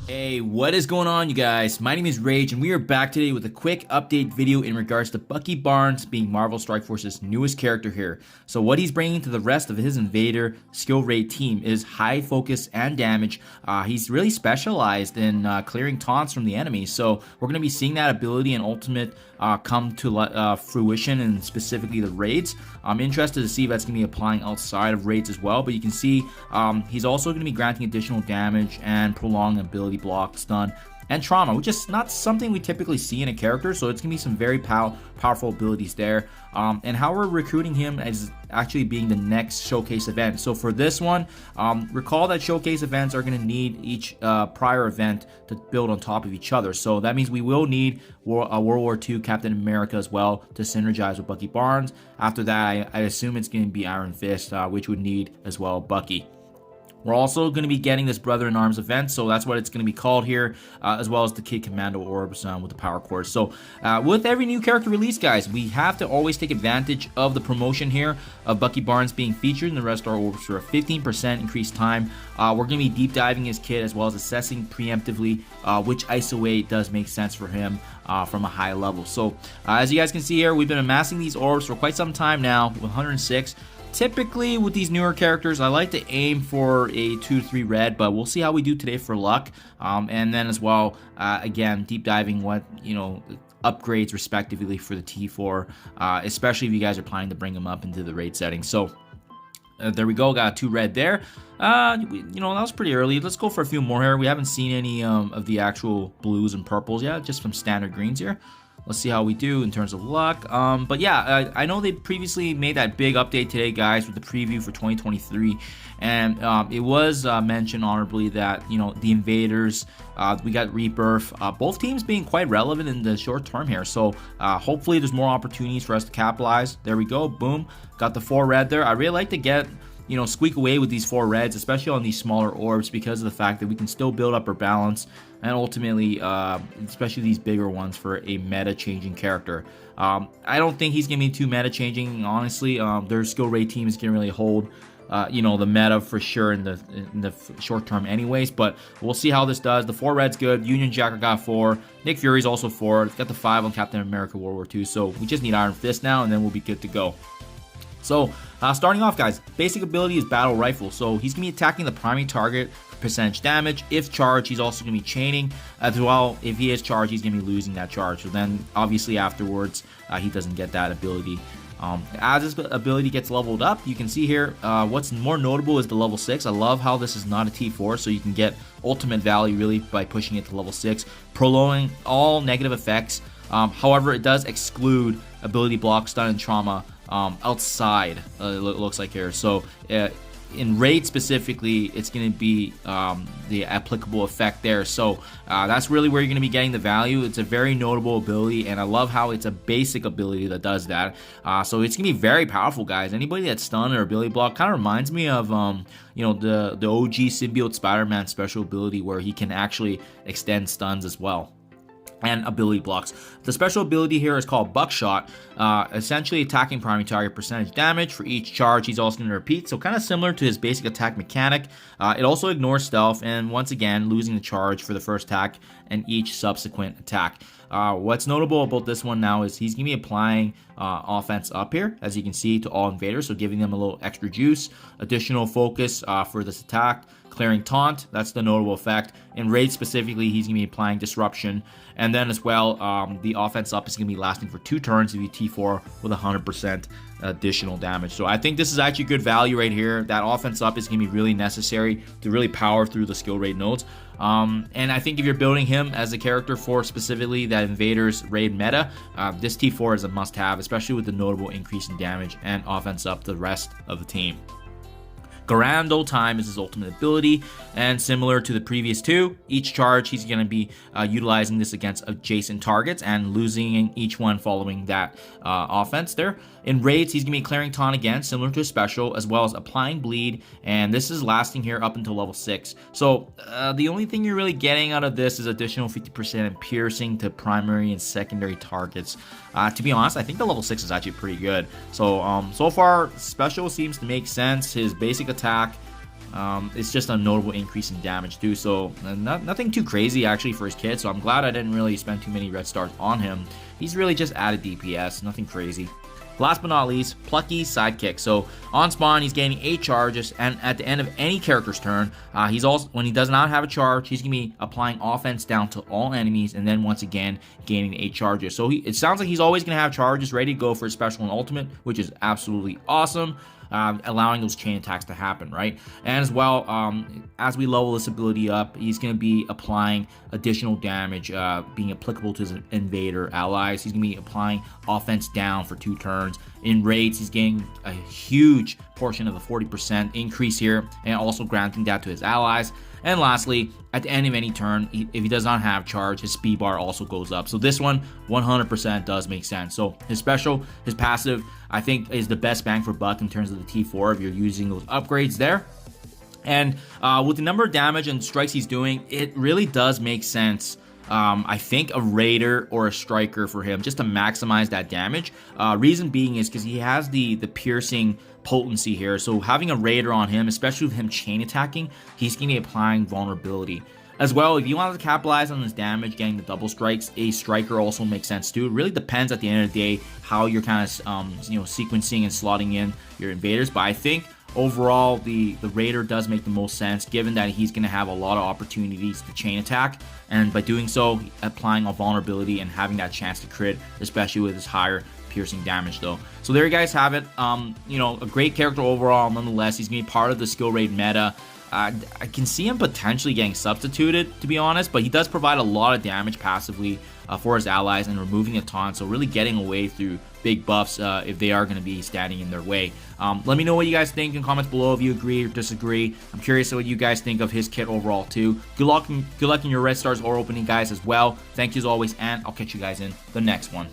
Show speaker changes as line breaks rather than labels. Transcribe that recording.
Hey, what is going on, you guys? My name is Rayge, and we are back today with a quick update video in regards to Bucky Barnes being Marvel Strike Force's newest character here. So what he's bringing to the rest of his Invader skill rate team is high focus and damage. He's really specialized in clearing taunts from the enemy, so we're going to be seeing that ability and ultimate come to fruition, and specifically the raids. I'm interested to see if that's going to be applying outside of raids as well, but you can see he's also going to be granting additional damage and prolonged ability block, stun, and trauma, which is not something we typically see in a character, so it's going to be some very powerful abilities there. And how we're recruiting him as actually being the next showcase event. So for this one, recall that showcase events are going to need each prior event to build on top of each other. So that means we will need World War II Captain America as well to synergize with Bucky Barnes. After that, I assume it's going to be Iron Fist, which would need as well Bucky. We're also going to be getting this Brother in Arms event, so that's what it's going to be called here, as well as the Kid Commando Orbs with the power cores. So with every new character release, guys, we have to always take advantage of the promotion here of Bucky Barnes being featured in the Rest Star Orbs for a 15% increased time. We're going to be deep diving his kit as well as assessing preemptively which Iso-8 does make sense for him from a high level. So as you guys can see here, we've been amassing these orbs for quite some time now, with 106. Typically with these newer characters, I like to aim for a 2 to 3 red, but we'll see how we do today for luck. And then as well, again, deep diving what, upgrades respectively for the T4, especially if you guys are planning to bring them up into the raid setting. So there we go, got 2 red there. That was pretty early. Let's go for a few more here. We haven't seen any of the actual blues and purples yet, just some standard greens here. Let's see how we do in terms of luck. But yeah, I know they previously made that big update today, guys, with the preview for 2023. And it was mentioned honorably that, the Invaders, we got Rebirth, both teams being quite relevant in the short term here. So hopefully there's more opportunities for us to capitalize. There we go. Boom. Got the 4 red there. I really like to get, squeak away with these 4 reds, especially on these smaller orbs, because of the fact that we can still build up our balance, and ultimately, especially these bigger ones, for a meta-changing character. I don't think he's going to be too meta-changing, honestly. Their skill rate team is going to really hold, the meta for sure in the short term anyways, but we'll see how this does. The 4 red's good. Union Jack got 4. Nick Fury's also 4. It's got the 5 on Captain America World War II, so we just need Iron Fist now, and then we'll be good to go. So, starting off, guys, basic ability is Battle Rifle. So he's going to be attacking the primary target for percentage damage. If charged, he's also going to be chaining. As well, if he is charged, he's going to be losing that charge. So then, obviously, afterwards, he doesn't get that ability. As his ability gets leveled up, you can see here, what's more notable is the level 6. I love how this is not a T4, so you can get ultimate value, really, by pushing it to level 6, prolonging all negative effects. However, it does exclude ability block, stun, and trauma outside, it looks like here. So in raid specifically, it's going to be the applicable effect there. So that's really where you're going to be getting the value. It's a very notable ability, and I love how it's a basic ability that does that. So it's going to be very powerful, guys. Anybody that's stun or ability block kind of reminds me of the OG Symbiote Spider-Man special ability, where he can actually extend stuns as well, and ability blocks. The special ability here is called Buckshot, essentially attacking primary target percentage damage for each charge. He's also going to repeat, so kind of similar to his basic attack mechanic. It also ignores stealth, and once again losing the charge for the first attack and each subsequent attack. What's notable about this one now is he's going to be applying offense up here, as you can see, to all invaders, so giving them a little extra juice, additional focus for this attack, clearing taunt, that's the notable effect. In raid specifically, he's going to be applying disruption, and then as well, the offense up is going to be lasting for 2 turns if you T4 with 100% additional damage. So I think this is actually good value right here. That offense up is going to be really necessary to really power through the skill rate nodes. And I think if you're building him as a character for specifically that Invaders raid meta, this T4 is a must-have, especially with the notable increase in damage and offense up the rest of the team. Grand Old Time is his ultimate ability, and similar to the previous two, each charge he's going to be utilizing this against adjacent targets and losing each one following that offense there. In raids, he's going to be clearing taunt again, similar to a special, as well as applying bleed, and this is lasting here up until level 6. So the only thing you're really getting out of this is additional 50% in piercing to primary and secondary targets. To be honest, I think the level 6 is actually pretty good. So so far, special seems to make sense. His basic attack, it's just a notable increase in damage too, so nothing too crazy actually for his kit, so I'm glad I didn't really spend too many red stars on him. He's really just added DPS, nothing crazy. Last but not least, Plucky Sidekick. So on spawn, he's gaining 8 charges, and at the end of any character's turn, he's also, when he does not have a charge, he's gonna be applying offense down to all enemies, and then once again gaining 8 charges. So it sounds like he's always gonna have charges ready to go for his special and ultimate, which is absolutely awesome. Allowing those chain attacks to happen, right? And as well, as we level this ability up, he's going to be applying additional damage, being applicable to his invader allies. He's going to be applying offense down for 2 turns. In raids, he's getting a huge portion of the 40% increase here, and also granting that to his allies. And lastly, at the end of any turn, if he does not have charge, his speed bar also goes up. So this one 100% does make sense. So his special, his passive, I think is the best bang for buck in terms of the T4 if you're using those upgrades there. And with the number of damage and strikes he's doing, it really does make sense. I think a raider or a striker for him, just to maximize that damage. Reason being is because he has the piercing potency here, so having a raider on him, especially with him chain attacking, he's going to be applying vulnerability. As well, if you want to capitalize on his damage, getting the double strikes, a striker also makes sense too. It really depends at the end of the day how you're kind of sequencing and slotting in your invaders, but I think overall the raider does make the most sense, given that he's going to have a lot of opportunities to chain attack, and by doing so, applying a vulnerability and having that chance to crit, especially with his higher piercing damage though. So there you guys have it. A great character overall nonetheless. He's gonna be part of the skill raid meta. I can see him potentially getting substituted, to be honest, but he does provide a lot of damage passively for his allies and removing a taunt, so really getting away through big buffs if they are going to be standing in their way. Let me know what you guys think in comments below if you agree or disagree. I'm curious what you guys think of his kit overall too. Good luck in your red stars or opening, guys, as well. Thank you as always, and I'll catch you guys in the next one.